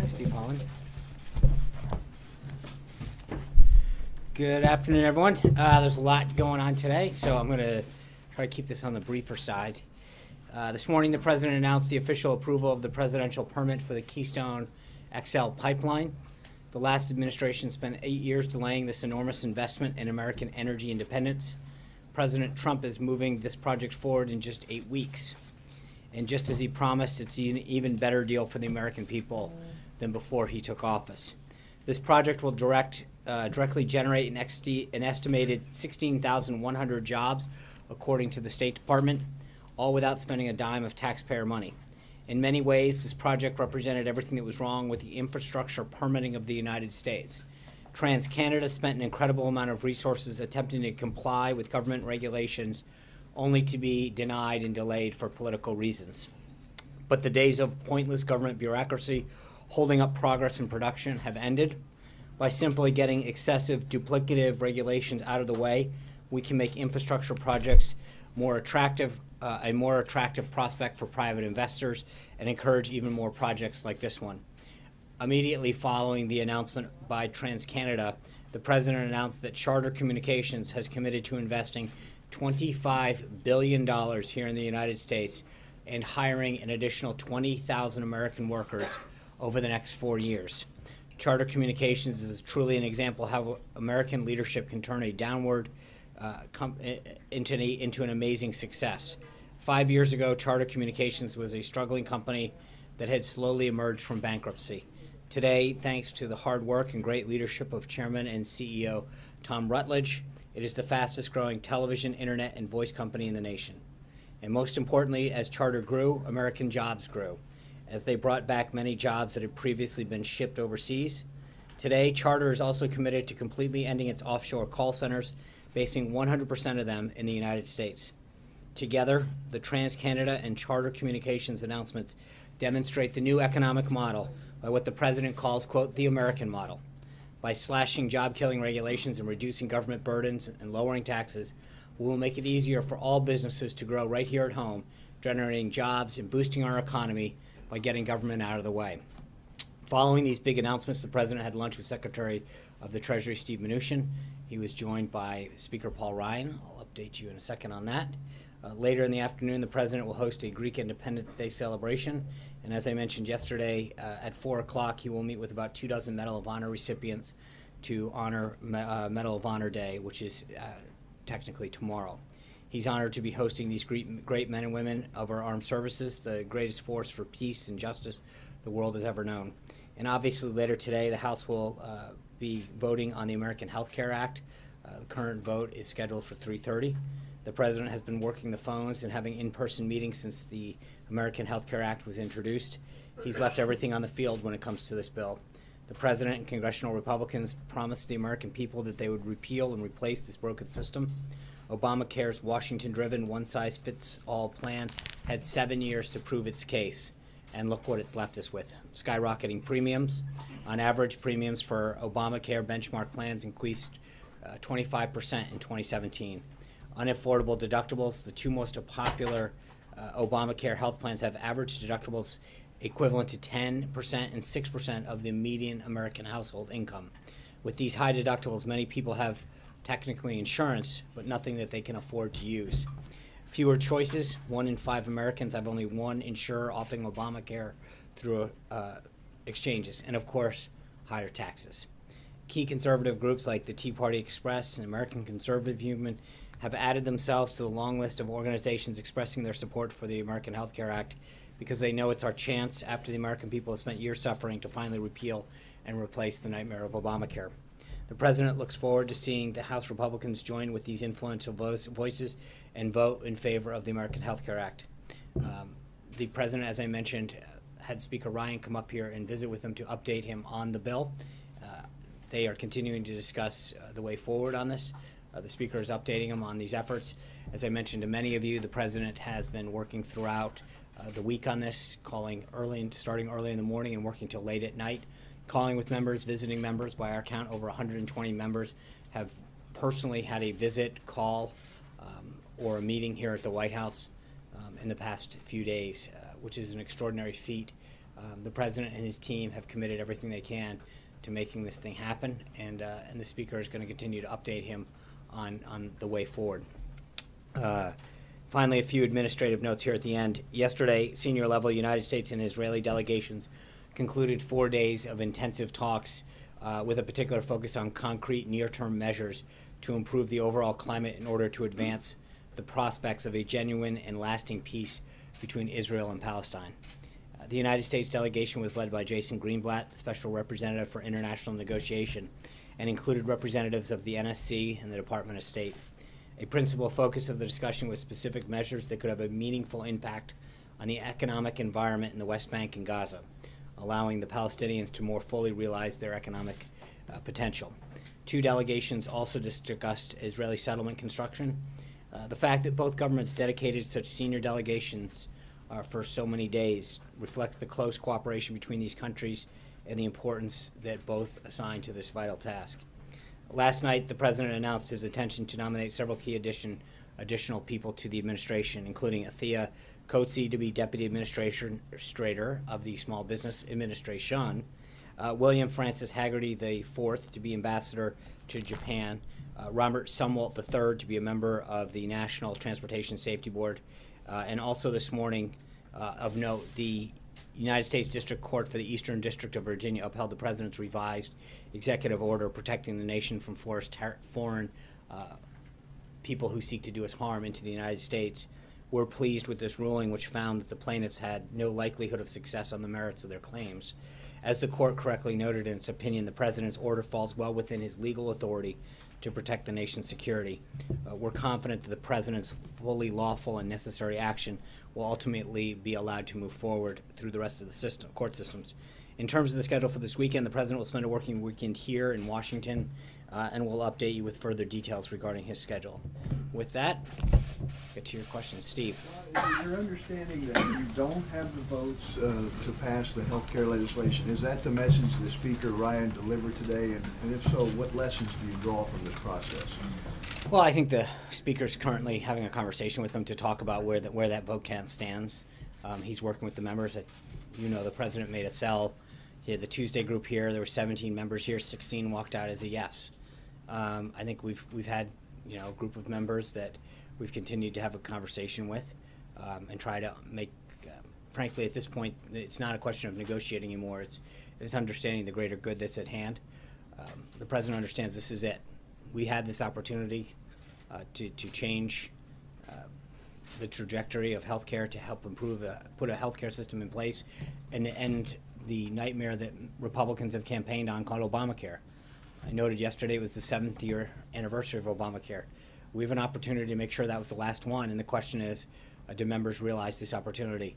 Steve Holland. Good afternoon, everyone. There's a lot going on today, so I'm going to try to keep this on the briefer side. This morning, the President announced the official approval of the presidential permit for the Keystone XL pipeline. The last administration spent 8 years delaying this enormous investment in American energy independence. President Trump is moving this project forward in just 8 weeks. And just as he promised, it's an even better deal for the American people than before he took office. This project will directly generate an estimated 16,100 jobs, according to the State Department, all without spending a dime of taxpayer money. In many ways, this project represented everything that was wrong with the infrastructure permitting of the United States. TransCanada spent an incredible amount of resources attempting to comply with government regulations, only to be denied and delayed for political reasons. But the days of pointless government bureaucracy holding up progress and production have ended. By simply getting excessive duplicative regulations out of the way, we can make infrastructure projects more attractive, a more attractive prospect for private investors, and encourage even more projects like this one. Immediately following the announcement by TransCanada, the President announced that Charter Communications has committed to investing $25 billion here in the United States and hiring an additional 20,000 American workers over the next 4 years. Charter Communications is truly an example of how American leadership can turn a downward into an amazing success. 5 years ago, Charter Communications was a struggling company that had slowly emerged from bankruptcy. Today, thanks to the hard work and great leadership of Chairman and CEO Tom Rutledge, it is the fastest growing television, internet, and voice company in the nation. And most importantly, as Charter grew, American jobs grew, as they brought back many jobs that had previously been shipped overseas. Today, Charter is also committed to completely ending its offshore call centers, basing 100% of them in the United States. Together, the TransCanada and Charter Communications announcements demonstrate the new economic model by what the President calls, quote, the American model. By slashing job-killing regulations and reducing government burdens and lowering taxes, we will make it easier for all businesses to grow right here at home, generating jobs and boosting our economy by getting government out of the way. Following these big announcements, the President had lunch with Secretary of the Treasury Steve Mnuchin. He was joined by Speaker Paul Ryan. I'll update you in a second on that. Later in the afternoon, the President will host a Greek Independence Day celebration. And as I mentioned yesterday, at 4 o'clock, he will meet with about 24 Medal of Honor recipients to honor Medal of Honor Day, which is technically tomorrow. He's honored to be hosting these great men and women of our armed services, the greatest force for peace and justice the world has ever known. And obviously later today, the House will be voting on the American Health Care Act. The current vote is scheduled for 3:30. The President has been working the phones and having in-person meetings since the American Health Care Act was introduced. He's left everything on the field when it comes to this bill. The President and congressional Republicans promised the American people that they would repeal and replace this broken system. Obamacare's Washington-driven one-size-fits-all plan had 7 years to prove its case, and look what it's left us with. Skyrocketing premiums. On average, premiums for Obamacare benchmark plans increased 25% in 2017. Unaffordable deductibles. The two most popular Obamacare health plans have average deductibles equivalent to 10% and 6% of the median American household income. With these high deductibles, many people have technically insurance, but nothing that they can afford to use. Fewer choices. 1 in 5 Americans have only one insurer offering Obamacare through exchanges. And of course, higher taxes. Key conservative groups like the Tea Party Express and American Conservative Movement have added themselves to the long list of organizations expressing their support for the American Health Care Act because they know it's our chance, after the American people have spent years suffering, to finally repeal and replace the nightmare of Obamacare. The President looks forward to seeing the House Republicans join with these influential voices and vote in favor of the American Health Care Act. The President, as I mentioned, had Speaker Ryan come up here and visit with him to update him on the bill. They are continuing to discuss the way forward on this. The Speaker is updating him on these efforts. As I mentioned to many of you, the President has been working throughout the week on this, starting early in the morning and working till late at night, calling with members, visiting members. By our count, over 120 members have personally had a visit, call, or a meeting here at the White House in the past few days, which is an extraordinary feat The president and his team have committed everything they can to making this thing happen, and the speaker is going to continue to update him on the way forward. Finally, a few administrative notes here at the end. Yesterday, senior-level United States and Israeli delegations concluded 4 days of intensive talks with a particular focus on concrete near-term measures to improve the overall climate in order to advance the prospects of a genuine and lasting peace between Israel and Palestine. The United States delegation was led by Jason Greenblatt, Special Representative for International Negotiation, and included representatives of the NSC and the Department of State. A principal focus of the discussion was specific measures that could have a meaningful impact on the economic environment in the West Bank and Gaza, allowing the Palestinians to more fully realize their economic potential. Two delegations also discussed Israeli settlement construction. The fact that both governments dedicated such senior delegations for so many days reflects the close cooperation between these countries and the importance that both assign to this vital task. Last night, the president announced his intention to nominate several key additional people to the administration, including Athea Coetzee to be Deputy Administrator of the Small Business Administration, William Francis Haggerty IV to be Ambassador to Japan, Robert Sumwalt III to be a member of the National Transportation Safety Board, and also this morning, of note, the United States District Court for the Eastern District of Virginia upheld the president's revised executive order protecting the nation from foreign people who seek to do us harm into the United States. We're pleased with this ruling, which found that the plaintiffs had no likelihood of success on the merits of their claims. As the court correctly noted in its opinion, the president's order falls well within his legal authority to protect the nation's security. We're confident that the president's fully lawful and necessary action will ultimately be allowed to move forward through the rest of the court systems. In terms of the schedule for this weekend, the president will spend a working weekend here in Washington, and we'll update you with further details regarding his schedule. With that, get to your questions. Steve. Is your understanding that you don't have the votes to pass the health care legislation? Is that the message that Speaker Ryan delivered today? And if so, what lessons do you draw from this process? Well, I think the speaker's currently having a conversation with them to talk about where that vote count stands. He's working with the members. The president made a sell. He had the Tuesday group here. There were 17 members here. 16 walked out as a yes. I think we've had a group of members that we've continued to have a conversation with and try to make. Frankly, at this point, it's not a question of negotiating anymore. It's understanding the greater good that's at hand. The president understands this is it. We had this opportunity to change the trajectory of healthcare to help improve, put a healthcare system in place, and end the nightmare that Republicans have campaigned on called Obamacare. I noted yesterday it was the 7th year anniversary of Obamacare. We have an opportunity to make sure that was the last one, and the question is, do members realize this opportunity?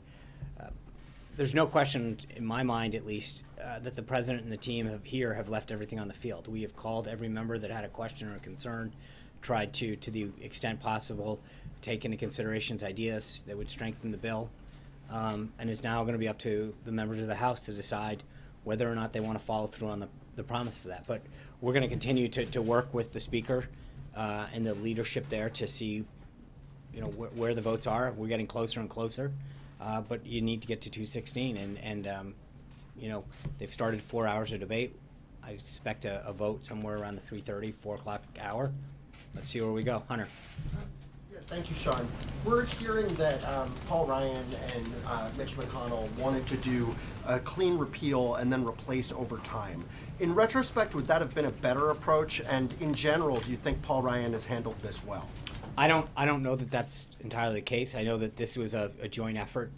There's no question, in my mind at least, that the president and the team have left everything on the field. We have called every member that had a question or a concern, tried to the extent possible, take into consideration ideas that would strengthen the bill, and it's now going to be up to the members of the House to decide whether or not they want to follow through on the promise of that. But we're going to continue to work with the Speaker and the leadership there to see where the votes are. We're getting closer and closer. But you need to get to 216, and they've started 4 hours of debate. I expect a vote somewhere around the 3:30, 4 o'clock hour. Let's see where we go. Hunter. Yeah, thank you, Sean. We're hearing that Paul Ryan and Mitch McConnell wanted to do a clean repeal and then replace over time. In retrospect, would that have been a better approach? And in general, do you think Paul Ryan has handled this well? I don't know that that's entirely the case. I know that this was a joint effort.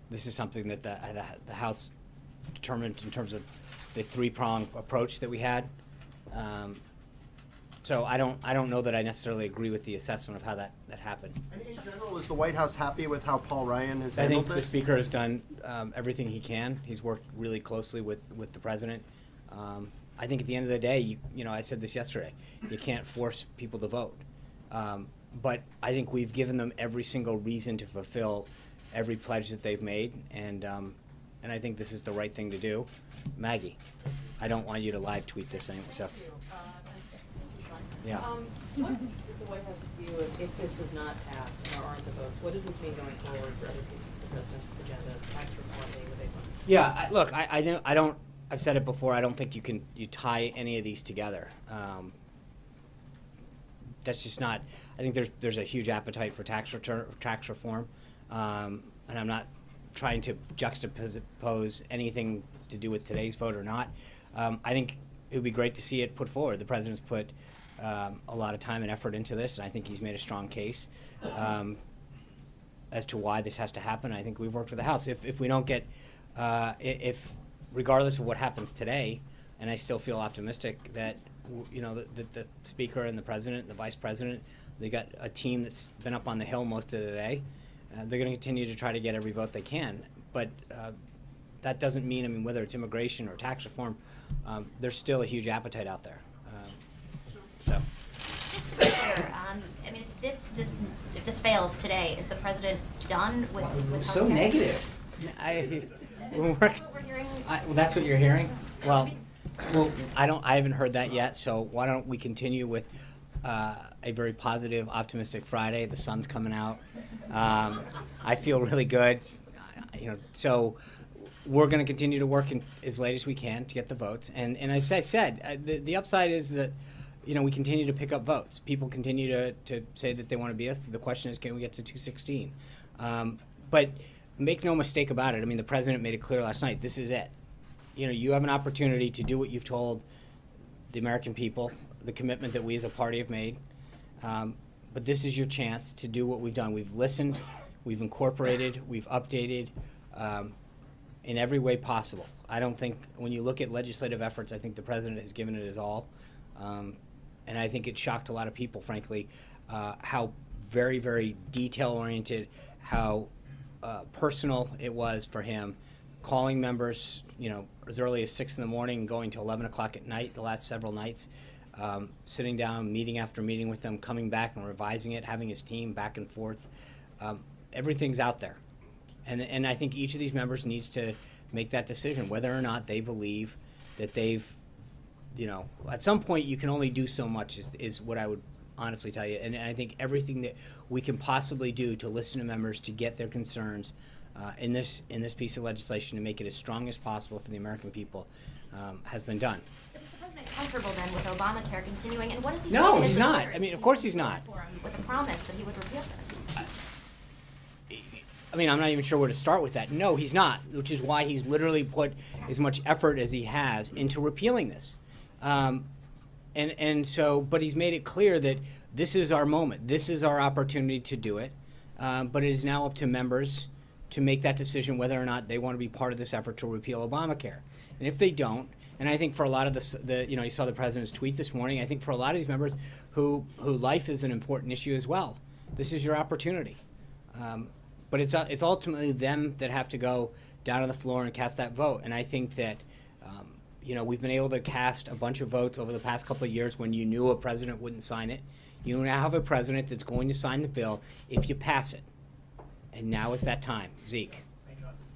This is something that the House determined in terms of the three-pronged approach that we had. So I don't know that I necessarily agree with the assessment of how that happened. And in general, is the White House happy with how Paul Ryan has I handled think this? the Speaker has done everything he can. He's worked really closely with the President. I think at the end of the day, I said this yesterday, you can't force people to vote. But I think we've given them every single reason to fulfill every pledge that they've made, and I think this is the right thing to do. Maggie, I don't want you to live tweet this anymore. So. Yeah. What is the White House's view if this does not pass and there aren't the votes? What does this mean going forward for other pieces of the president's agenda, tax reform being the big one? Yeah, look, I don't. I've said it before. I don't think you tie any of these together. That's just not. I think there's a huge appetite for tax reform, and I'm not trying to juxtapose anything to do with today's vote or not. I think it would be great to see it put forward. The president's put a lot of time and effort into this, and I think he's made a strong case as to why this has to happen. I think we've worked with the House. If we don't get, if regardless of what happens today, and I still feel optimistic that the Speaker and the President and the Vice President, they got a team that's been up on the Hill most of the day. They're going to continue to try to get every vote they can, but that doesn't mean, I mean, whether it's immigration or tax reform, there's still a huge appetite out there. So. Just to be clear, I mean, if this fails today, is the president done with So healthcare? negative. Well, What we're hearing. that's what you're hearing? Well, I haven't heard that yet, so why don't we continue with a very positive, optimistic Friday. The sun's coming out. I feel really good. So we're going to continue to work as late as we can to get the votes. And as I said, the upside is that, we continue to pick up votes. People continue to say that they want to be us. The question is, can we get to 216? But make no mistake about it. I mean, the president made it clear last night. This is it. You have an opportunity to do what you've told the American people, the commitment that we as a party have made. But this is your chance to do what we've done. We've listened, we've incorporated, we've updated in every way possible. I don't think, when you look at legislative efforts, I think the president has given it his all. And I think it shocked a lot of people, frankly, how very, very detail-oriented, how personal it was for him, calling members, as early as 6 in the morning and going to 11 o'clock at night the last several nights, sitting down, meeting after meeting with them, coming back and revising it, having his team back and forth. Everything's out there. And I think each of these members needs to make that decision, whether or not they believe that they've, at some point you can only do so much is what I would honestly tell you. And I think everything that we can possibly do to listen to members, to get their concerns in this piece of legislation, to make it as strong as possible for the American people, has been done. Is the president comfortable then with Obamacare continuing? And what does he say No, to his he's not. supporters I mean, of course he's not. With a promise that he would repeal this. I mean, I'm not even sure where to start with that. No, he's not, which is why he's literally put as much effort as he has into repealing this. And so, but he's made it clear that this is our moment. This is our opportunity to do it. But it is now up to members to make that decision whether or not they want to be part of this effort to repeal Obamacare. And if they don't, and I think for a lot of you saw the president's tweet this morning, I think for a lot of these members who life is an important issue as well, this is your opportunity. But it's ultimately them that have to go down to the floor and cast that vote. And I think that, we've been able to cast a bunch of votes over the past couple of years when you knew a president wouldn't sign it. You now have a president that's going to sign the bill if you pass it. And now is that time. Zeke.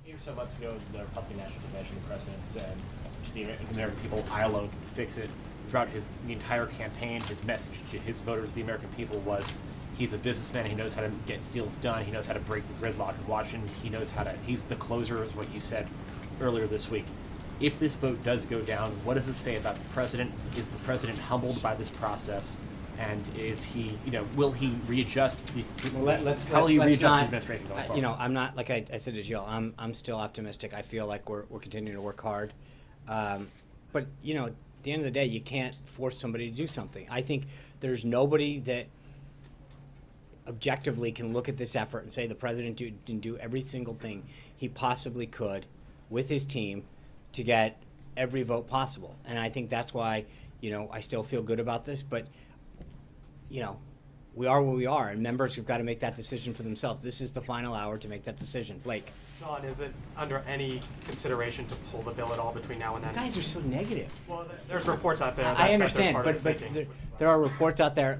8 or so months ago, the Republican National Convention, the president said to the American people, I alone can fix it. Throughout the entire campaign, his message to his voters, the American people, was he's a businessman. He knows how to get deals done. He knows how to break the gridlock in Washington. He knows how to. He's the closer, is what you said earlier this week. If this vote does go down, what does it say about the president? Is the president humbled by this process? And is he, will he readjust the? Let's how will he readjust not, his administration going forward? I'm not, like I said to Jill, I'm still optimistic. I feel like we're continuing to work hard. But, at the end of the day, you can't force somebody to do something. I think there's nobody that objectively can look at this effort and say the president didn't do every single thing he possibly could with his team to get every vote possible. And I think that's why, I still feel good about this. But, we are where we are, and members have got to make that decision for themselves. This is the final hour to make that decision. Blake. John, is it under any consideration to pull the bill at all between now and then? You guys are so negative. Well, there's reports out there. I understand, that that's part but of the thinking. there are reports out there.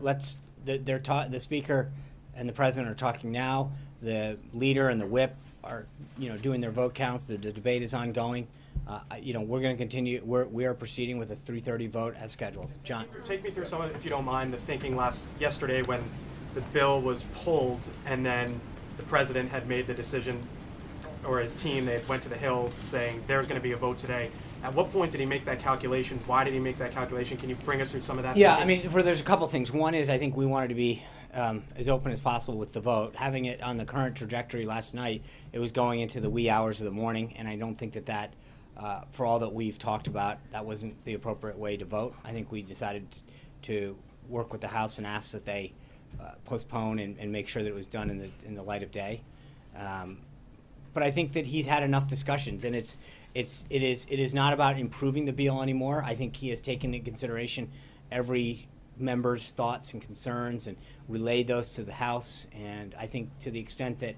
The speaker and the president are talking now. The leader and the whip are, doing their vote counts. The debate is ongoing. we're going to continue. We are proceeding with a 3:30 vote as scheduled. John. Take me through some of, if you don't mind, the thinking yesterday when the bill was pulled and then the president had made the decision, or his team, they went to the Hill saying there's going to be a vote today. At what point did he make that calculation? Why did he make that calculation? Can you bring us through some of that? Yeah, thinking? there's a couple things. One is I think we wanted to be as open as possible with the vote. Having it on the current trajectory last night, it was going into the wee hours of the morning, and I don't think that for all that we've talked about, that wasn't the appropriate way to vote. I think we decided to work with the House and ask that they postpone and make sure that it was done in the light of day. But I think that he's had enough discussions, and it is not about improving the bill anymore. I think he has taken into consideration every member's thoughts and concerns and relayed those to the House. And I think to the extent that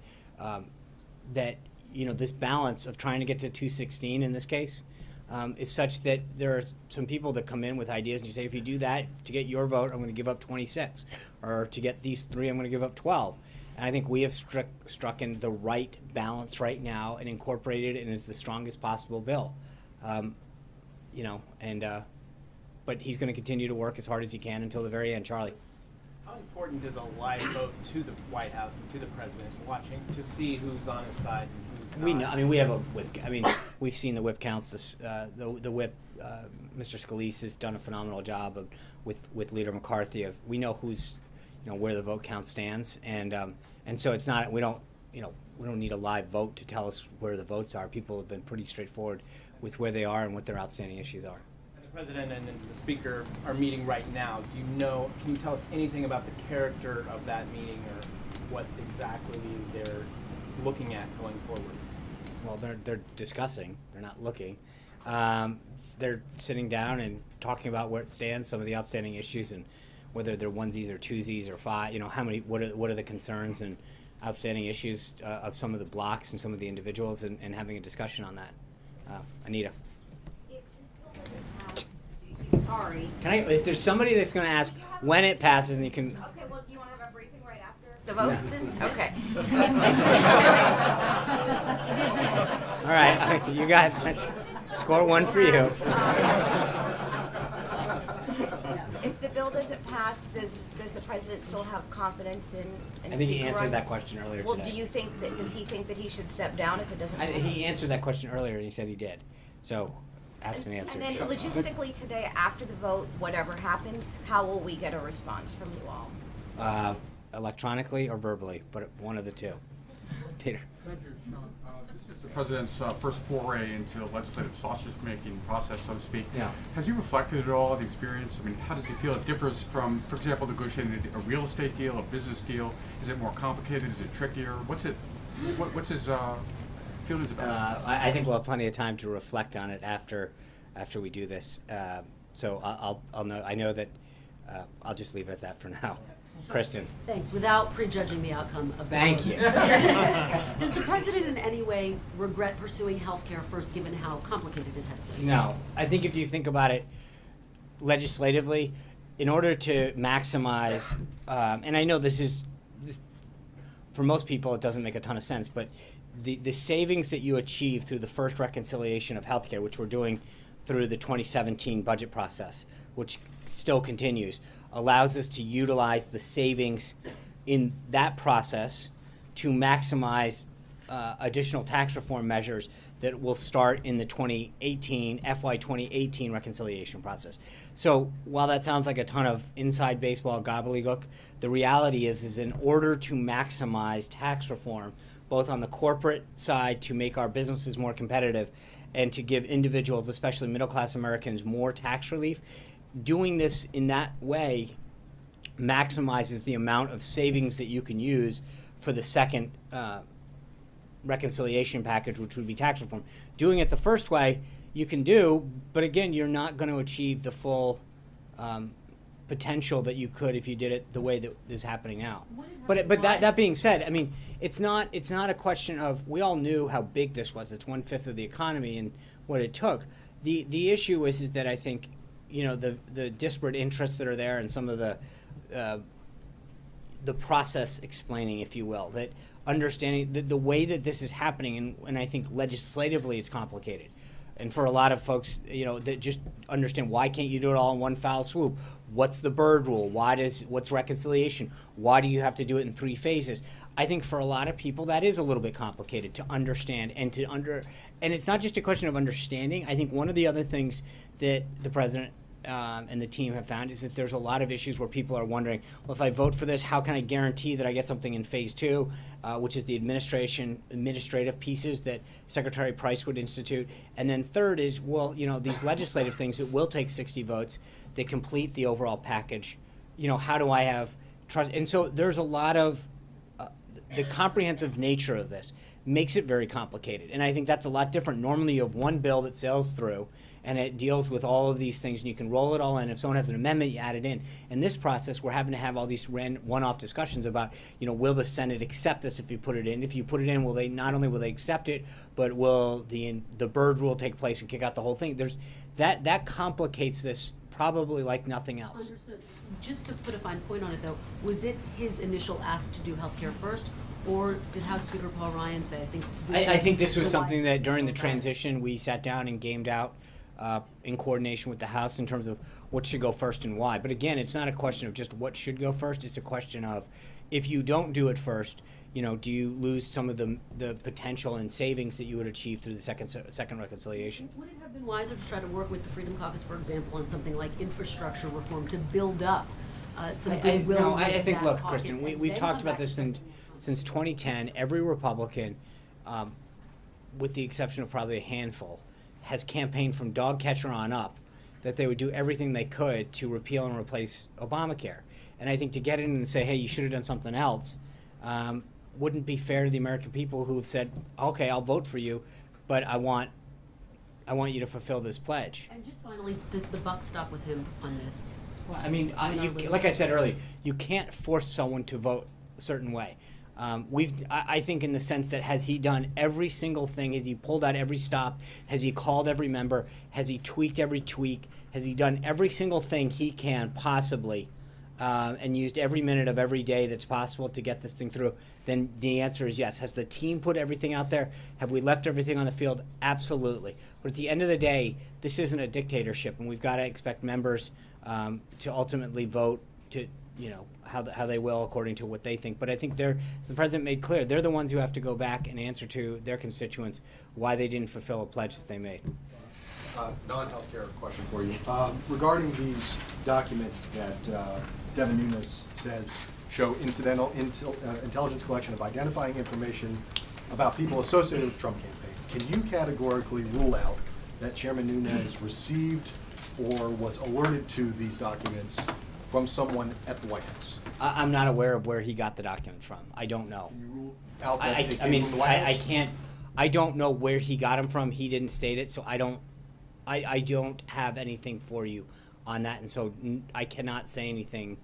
this balance of trying to get to 216 in this case is such that there are some people that come in with ideas and you say, if you do that, to get your vote, I'm going to give up 26, or to get these 3, I'm going to give up 12. And I think we have struck in the right balance right now and incorporated it, and it's the strongest possible bill. But he's going to continue to work as hard as he can until the very end. Charlie. How important is a live vote to the White House and to the president watching to see who's on his side and who's not? We know. We have a whip. We've seen the whip counts. The whip, Mr. Scalise has done a phenomenal job with Leader McCarthy. We know who's, where the vote count stands, and so it's not. We don't need a live vote to tell us where the votes are. People have been pretty straightforward with where they are and what their outstanding issues are. The president and the speaker are meeting right now. Can you tell us anything about the character of that meeting or what exactly they're looking at going forward? Well, they're discussing. They're not looking. They're sitting down and talking about where it stands, some of the outstanding issues, and whether they're onesies or twosies or five. How many? What are the concerns and outstanding issues of some of the blocks and some of the individuals, and having a discussion on that. Anita. Sorry. If there's somebody that's going to ask when it passes, and you can. Okay, well, do you want to have a briefing right after the vote? Okay. All right, you got score 1 for you. If the bill doesn't pass, does the president still have confidence in I think he Speaker answered Ryan? that question earlier Well, today. does he think that he should step down if it doesn't pass? He answered that question earlier, and he said he did. So, asked and answered. And then logistically today, after the vote, whatever happens, how will we get a response from you all? Electronically or verbally, but one of the two. Peter. Thank you, Sean. This is the president's first foray into the legislative sausage-making process, so to speak. Yeah. Has he reflected at all the experience? How does he feel it differs from, for example, negotiating a real estate deal, a business deal? Is it more complicated? Is it trickier? What's his feelings about it? I think we'll have plenty of time to reflect on it after we do this. So I'll know. I know that I'll just leave it at that for now. Kristen. Thanks. Without prejudging the outcome of the Thank vote. you. Does the president in any way regret pursuing health care first, given how complicated it has been? No. I think if you think about it legislatively, in order to maximize, and I know this for most people it doesn't make a ton of sense, but the savings that you achieve through the first reconciliation of healthcare, which we're doing through the 2017 budget process, which still continues, allows us to utilize the savings in that process to maximize additional tax reform measures that will start in the FY 2018 reconciliation process. So while that sounds like a ton of inside baseball gobbledygook, the reality is in order to maximize tax reform, both on the corporate side to make our businesses more competitive and to give individuals, especially middle-class Americans, more tax relief, doing this in that way maximizes the amount of savings that you can use for the second reconciliation package, which would be tax reform. Doing it the first way, you can do, but again, you're not going to achieve the full potential that you could if you did it the way that is happening now. But that being said, it's not a question of, we all knew how big this was. It's 1/5 of the economy and what it took. The issue is that I think the disparate interests that are there and some of the process explaining, if you will, that understanding the way that this is happening, and I think legislatively it's complicated. And for a lot of folks, you know, that just understand, why can't you do it all in one foul swoop? What's the Byrd rule? What's reconciliation? Why do you have to do it in 3 phases? I think for a lot of people that is a little bit complicated to understand and and it's not just a question of understanding. I think one of the other things that the president and the team have found is that there's a lot of issues where people are wondering, well, if I vote for this, how can I guarantee that I get something in phase 2, which is the administrative pieces that Secretary Price would institute. And then third is, well, you know, these legislative things that will take 60 votes that complete the overall package. You know, how do I have trust? And so there's a lot of the comprehensive nature of this makes it very complicated. And I think that's a lot different. Normally you have one bill that sails through and it deals with all of these things and you can roll it all in. If someone has an amendment, you add it in. In this process, we're having to have all these one-off discussions about, you know, will the Senate accept this if you put it in? If you put it in, will they, not only will they accept it, but will the Byrd rule take place and kick out the whole thing? There's that complicates this probably like nothing else. Understood. Just to put a fine point on it though, was it his initial ask to do healthcare first, or did House Speaker Paul Ryan say, I think this was the something that during the Okay. transition we sat down and gamed out in coordination with the House in terms of what should go first and why. But again, it's not a question of just what should go first. It's a question of, if you don't do it first, you know, do you lose some of the potential and savings that you would achieve through the second reconciliation? Would it have been wiser to try to work with the Freedom Caucus, for example, on something like infrastructure reform to build up some goodwill? I think, that look, caucus Kristen, and we've then talked come about back this to since 2010. Every Republican, with the exception of probably a handful, has campaigned from dog catcher on up that they would do everything they could to repeal and replace Obamacare. And I think to get in and say, hey, you should have done something else, wouldn't be fair to the American people who have said, okay, I'll vote for you, but I want you to fulfill this pledge. And just finally, does the buck stop with him on this? Well, I mean, like I said earlier, you can't force someone to vote a certain way. I think in the sense that, has he done every single thing? Has he pulled out every stop? Has he called every member? Has he tweaked every tweak? Has he done every single thing he can possibly and used every minute of every day that's possible to get this thing through? Then the answer is yes. Has the team put everything out there? Have we left everything on the field? Absolutely. But at the end of the day, this isn't a dictatorship, and we've got to expect members to ultimately vote to, you know, how they will according to what they think. But I think as the president made clear, they're the ones who have to go back and answer to their constituents why they didn't fulfill a pledge that they made. Non-healthcare question for you. Regarding these documents that Devin Nunes says show incidental intelligence collection of identifying information about people associated with Trump campaigns, can you categorically rule out that Chairman Nunes received or was alerted to these documents from someone at the White House? I'm not aware of where he got the document from. I don't know. Can you rule out that they I came mean, from the White House? I can't. I don't know where he got them from. He didn't state it, so I don't have anything for you on that, and so I cannot say anything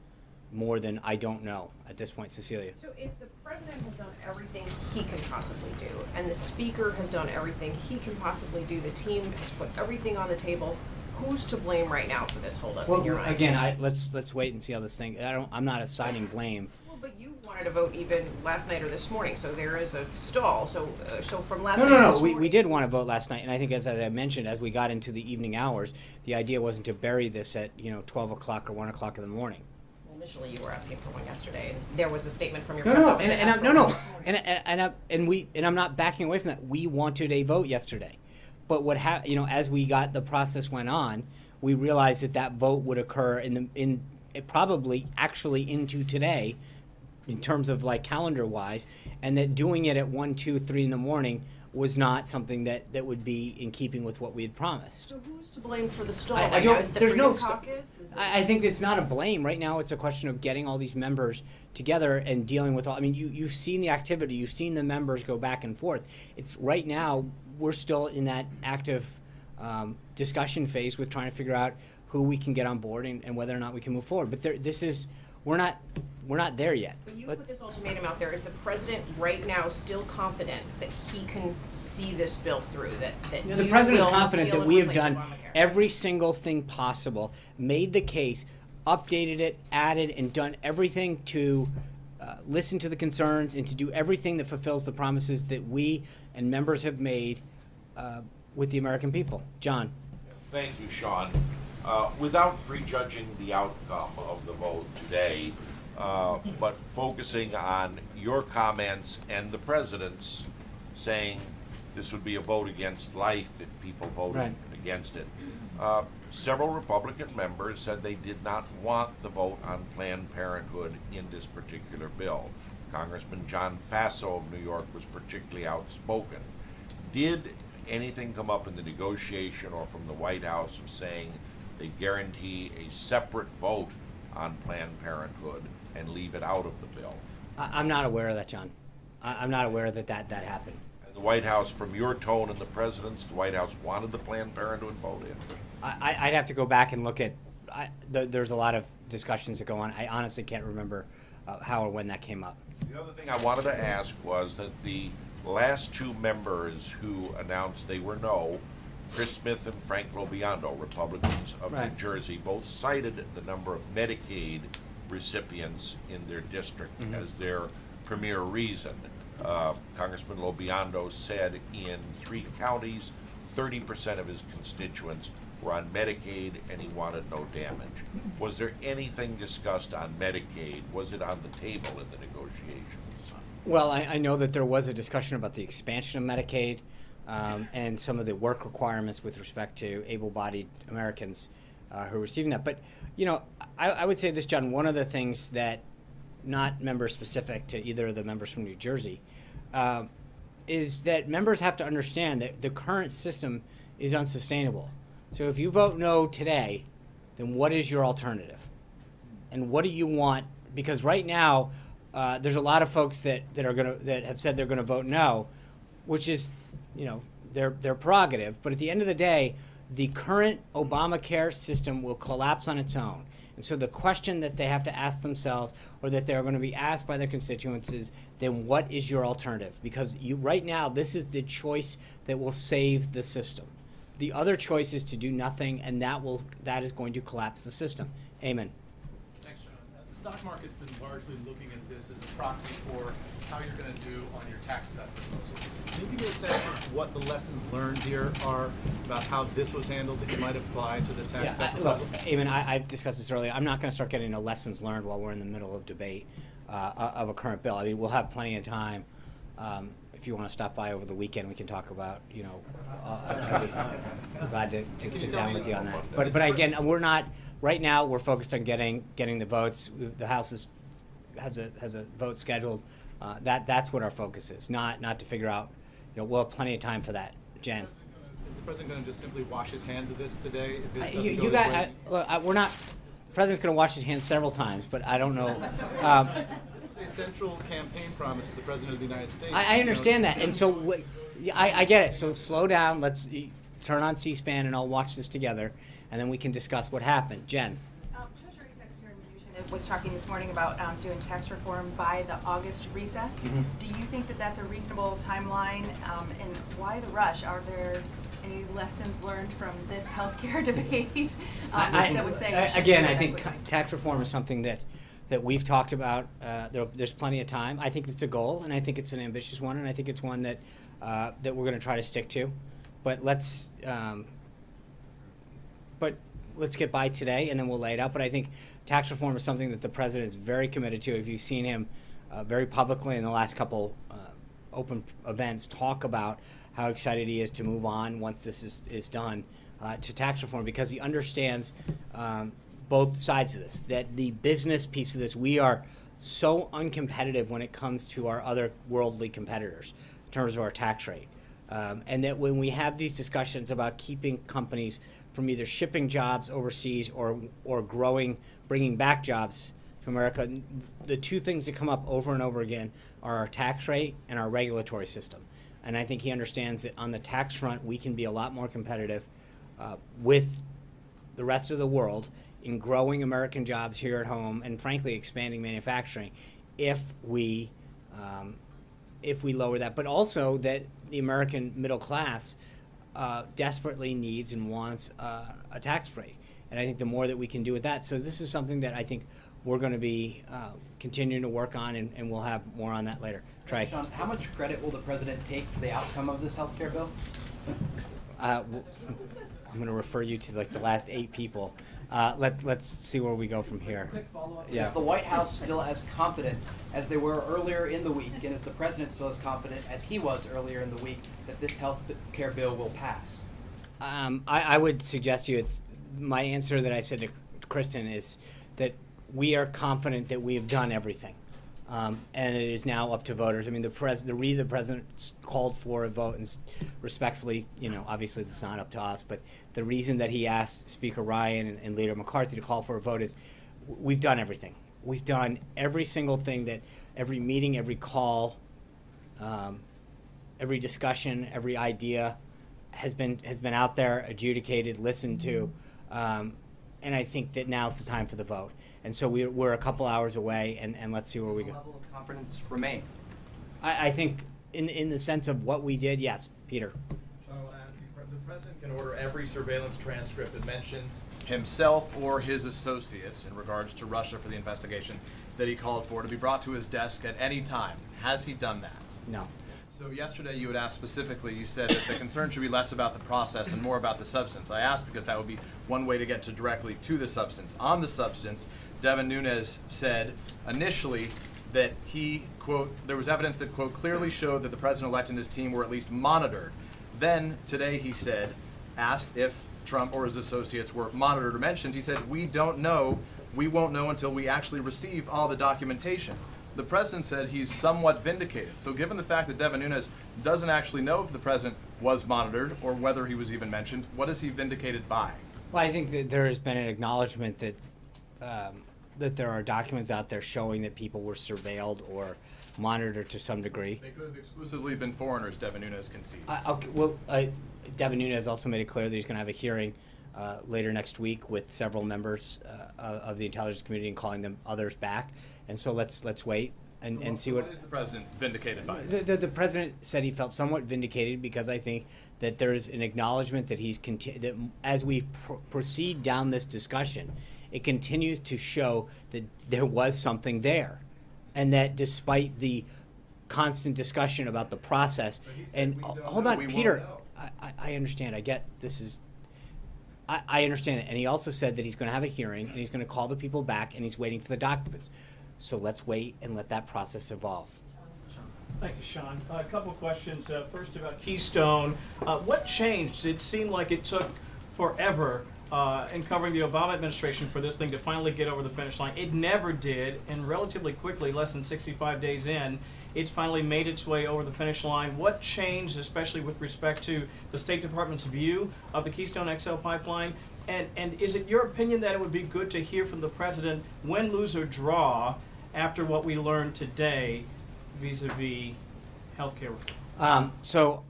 more than I don't know at this point, Cecilia. So if the president has done everything he can possibly do, and the speaker has done everything he can possibly do, the team has put everything on the table, who's to blame right now for this holdup in your Well, mind? again, let's wait and see how this thing. I'm not assigning blame. Well, but you wanted to vote even last night or this morning, so there is a stall. So from last No, night to no, this no. We morning. did want to vote last night, and I think as I mentioned, as we got into the evening hours, the idea wasn't to bury this at 12 o'clock or 1 o'clock in the morning. Well, initially, you were asking for one yesterday, and there was a statement from your No, press no, office that asked for no, one no, this morning. and I'm not backing away from that. We wanted a vote yesterday, but as we got the process went on, we realized that vote would occur probably actually into today, in terms of like calendar wise, and that doing it at 1, 2, 3 in the morning was not something that would be in keeping with what we had promised. So who's to blame for the stall I right don't. now? Is the There's no. Freedom Caucus? Is it- I think it's not a blame right now. It's a question of getting all these members together and dealing with all. I mean, you've seen the activity. You've seen the members go back and forth. It's right now we're still in that active discussion phase with trying to figure out who we can get on board and whether or not we can move forward. But we're not there yet. But you put this ultimatum out there. Is the president right now still confident that he can see this bill through? That The you president is will confident repeal that and we have replace done Obamacare? every single thing possible, made the case, updated it, added, and done everything to listen to the concerns and to do everything that fulfills the promises that we and members have made with the American people. John. Thank you, Sean. Without prejudging the outcome of the vote today, but focusing on your comments and the president's saying this would be a vote against life if people voted Right. against it. Several Republican members said they did not want the vote on Planned Parenthood in this particular bill. Congressman John Faso of New York was particularly outspoken. Did anything come up in the negotiation or from the White House of saying they guarantee a separate vote on Planned Parenthood and leave it out of the bill? I'm not aware of that, John. I'm not aware that happened. And the White House, from your tone and the president's, the White House wanted the Planned Parenthood vote in. I'd have to go back and look at, there's a lot of discussions that go on. I honestly can't remember how or when that came up. The other thing I wanted to ask was that the last two members who announced they were no, Chris Smith and Frank Lobiando, Republicans of New Right. Jersey, both cited the number of Medicaid recipients in their district as their premier reason. Congressman Lobiando said in 3 counties, 30% of his constituents were on Medicaid and he wanted no damage. Was there anything discussed on Medicaid? Was it on the table in the negotiations? Well, I know that there was a discussion about the expansion of Medicaid and some of the work requirements with respect to able-bodied Americans who are receiving that. But, you know, I would say this, John, one of the things that, not member-specific to either of the members from New Jersey, is that members have to understand that the current system is unsustainable. So if you vote no today, then what is your alternative? And what do you want? Because right now, there's a lot of folks that have said they're gonna vote no, which is, you know, their prerogative. But at the end of the day, the current Obamacare system will collapse on its own. And so the question that they have to ask themselves, or that they're going to be asked by their constituents, is then what is your alternative? Because right now, this is the choice that will save the system. The other choice is to do nothing, and that is going to collapse the system. Amen. Thanks, John. The stock market's been largely looking at this as a proxy for how you're going to do on your tax cut proposal. Can you give me a sense of what the lessons learned here are about how this was handled that you might apply to the tax cut Look, proposal? Amen, I've discussed this earlier. I'm not going to start getting into lessons learned while we're in the middle of debate of a current bill. I mean, we'll have plenty of time. If you want to stop by over the weekend, we can talk about, you know, I'd be glad to sit down with you on that. But again, we're not, right now, we're focused on getting the votes. The House has a vote scheduled. That's what our focus is, not to figure out, you know, we'll have plenty of time for that. Jen. Is the president going to just simply wash his hands of this today? If it doesn't You go his got, way? look, we're not, the president's going to wash his hands several times, but I don't know. The central campaign promise of the president of the United States. I understand that, and so I get it. So slow down. Let's turn on C-SPAN, and I'll watch this together, and then we can discuss what happened. Jen. Treasury Secretary Mnuchin was talking this morning about doing tax reform by the August recess. Mhm. Do you think that that's a reasonable timeline, and why the rush? Are there any lessons learned from this healthcare debate that would say we should Again, do I that think quickly? tax reform is something that we've talked about. There's plenty of time. I think it's a goal, and I think it's an ambitious one, and I think it's one that we're going to try to stick to. But let's get by today, and then we'll lay it out. But I think tax reform is something that the president is very committed to. If you've seen him very publicly in the last couple open events talk about how excited he is to move on once this is done to tax reform, because he understands both sides of this, that the business piece of this, we are so uncompetitive when it comes to our other worldly competitors in terms of our tax rate. And that when we have these discussions about keeping companies from either shipping jobs overseas or growing, bringing back jobs to America, the two things that come up over and over again are our tax rate and our regulatory system. And I think he understands that on the tax front, we can be a lot more competitive with the rest of the world in growing American jobs here at home and, frankly, expanding manufacturing if we lower that. But also that the American middle class desperately needs and wants a tax break. And I think the more that we can do with that. So this is something that I think we're going to be continuing to work on, and we'll have more on that later. Trey. Sean, how much credit will the president take for the outcome of this health care bill? I'm going to refer you to like the last 8 people. Let's see where we go from here. Quick follow-up. Yeah. Is the White House still as confident as they were earlier in the week, and is the president still as confident as he was earlier in the week that this health care bill will pass? I would suggest to you, it's my answer that I said to Kristen is that we are confident that we have done everything. And it is now up to voters. I mean, the reason the president called for a vote, and respectfully, obviously it's not up to us, but the reason that he asked Speaker Ryan and Leader McCarthy to call for a vote is we've done everything. We've done every single thing that every meeting, every call, every discussion, every idea has been out there, adjudicated, listened to, and I think that now's the time for the vote. And so we're a couple hours away, and let's see where we go. Does the level of confidence remain? I think in the sense of what we did, yes, Peter. I will ask you, the president can order every surveillance transcript that mentions himself or his associates in regards to Russia for the investigation that he called for to be brought to his desk at any time. Has he done that? No. So yesterday you had asked specifically, you said that the concern should be less about the process and more about the substance. I asked because that would be one way to get directly to the substance. On the substance, Devin Nunes said initially that he, quote, there was evidence that, quote, clearly showed that the president-elect and his team were at least monitored. Then today he said, asked if Trump or his associates were monitored or mentioned, he said, we don't know, we won't know until we actually receive all the documentation. The president said he's somewhat vindicated. So given the fact that Devin Nunes doesn't actually know if the president was monitored or whether he was even mentioned, what is he vindicated by? Well, I think that there has been an acknowledgement that that there are documents out there showing that people were surveilled or monitored to some degree. They could have exclusively been foreigners, Devin Nunes concedes. Okay, well, Devin Nunes also made it clear that he's going to have a hearing later next week with several members of the intelligence community and calling them others back. And so let's wait and see what is the president vindicated by? The president said he felt somewhat vindicated because I think that there is an acknowledgement that that as we proceed down this discussion, it continues to show that there was something there, and that despite the constant discussion about the process, and hold on, Peter, I understand. I get this is. I understand that, and he also said that he's going to have a hearing and he's going to call the people back and he's waiting for the documents. So let's wait and let that process evolve. Thank you, Sean. A couple of questions. First about Keystone. What changed? It seemed like it took forever in covering the Obama administration for this thing to finally get over the finish line. It never did, and relatively quickly, less than 65 days in, it's finally made its way over the finish line. What changed, especially with respect to the State Department's view of the Keystone XL pipeline? And is it your opinion that it would be good to hear from the president, win, lose, or draw, after what we learned today vis-a-vis healthcare reform? So,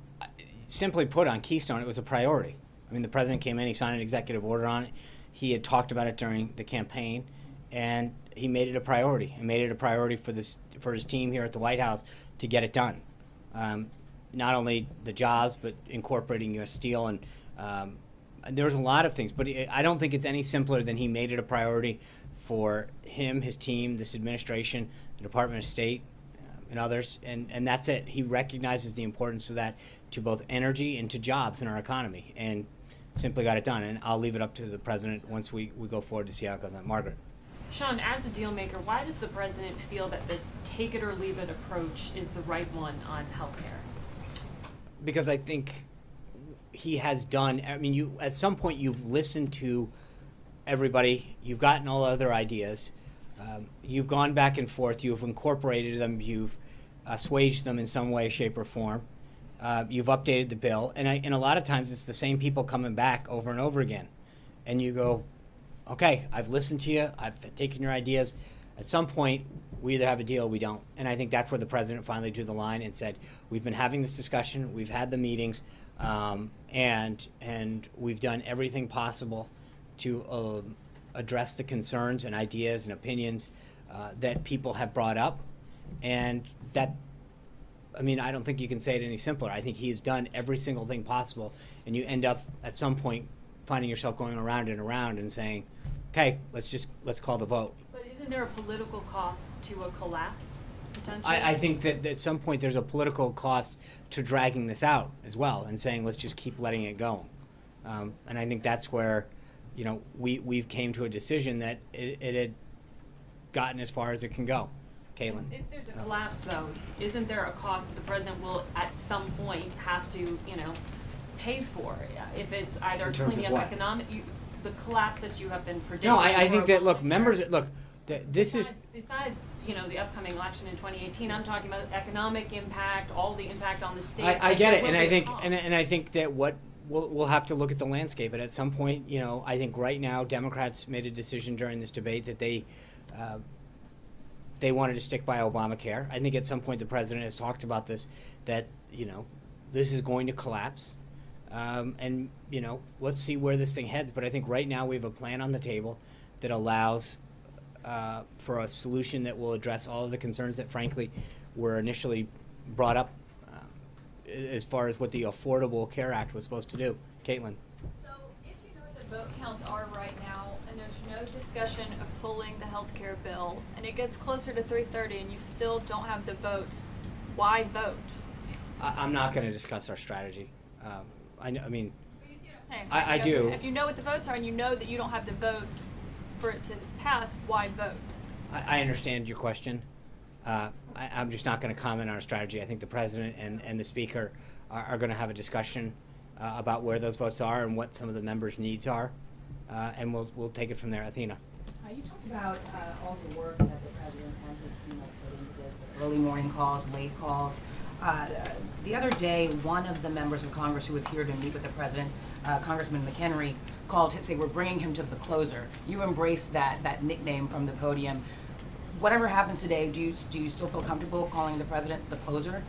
simply put, on Keystone, it was a priority. I mean, the president came in, he signed an executive order on it. He had talked about it during the campaign, and he made it a priority. He made it a priority for his team here at the White House to get it done. Not only the jobs, but incorporating U.S. Steel, and there's a lot of things. But I don't think it's any simpler than he made it a priority for him, his team, this administration, the Department of State, and others, and that's it. He recognizes the importance of that to both energy and to jobs in our economy, and simply got it done. And I'll leave it up to the president once we go forward to see how it goes on. Margaret. Sean, as the deal maker, why does the president feel that this take it or leave it approach is the right one on healthcare? Because I think he has done, I mean, at some point you've listened to everybody, you've gotten all other ideas, you've gone back and forth, you've incorporated them, you've assuaged them in some way, shape, or form, you've updated the bill, and a lot of times it's the same people coming back over and over again. And you go, okay, I've listened to you, I've taken your ideas. At some point, we either have a deal or we don't. And I think that's where the president finally drew the line and said, we've been having this discussion, we've had the meetings, and we've done everything possible to address the concerns and ideas and opinions that people have brought up. And that, I mean, I don't think you can say it any simpler. I think he has done every single thing possible, and you end up at some point finding yourself going around and around and saying, okay, let's call the vote. But isn't there a political cost to a collapse potentially? I think that at some point there's a political cost to dragging this out as well and saying, let's just keep letting it go. And I think that's where, we've came to a decision that it had gotten as far as it can go. Caitlin? If there's a collapse, though, isn't there a cost that the president will, at some point, have to, pay for? If it's either In terms of cleaning up what? the collapse that you have been predicting. No, I for think that, look, Obamacare. members, this is, Besides, the upcoming election in 2018, I'm talking about economic impact, all the impact on the states. I like, get there it, will and be I a think, cost. and I think that what we'll have to look at the landscape, and at some point, I think right now Democrats made a decision during this debate that they wanted to stick by Obamacare. I think at some point the president has talked about this, that this is going to collapse, and let's see where this thing heads. But I think right now we have a plan on the table that allows for a solution that will address all of the concerns that, frankly, were initially brought up as far as what the Affordable Care Act was supposed to do. Caitlin? So if you know what the vote counts are right now, and there's no discussion of pulling the healthcare bill, and it gets closer to 3:30 and you still don't have the votes, why vote? I'm not going to discuss our strategy. I mean, But you see what I'm saying? I Like, do. If you know what the votes are and you know that you don't have the votes for it to pass, why vote? I understand your question. I'm just not going to comment on our strategy. I think the president and the speaker are going to have a discussion about where those votes are and what some of the members' needs are, and we'll take it from there. Athena. You talked about all the work that the president and his team have put into this, the early morning calls, late calls. The other day, one of the members of Congress who was here to meet with the president, Congressman McHenry, called to say we're bringing him to the closer. You embraced that nickname from the podium. Whatever happens today, do you still feel comfortable calling the president the closer?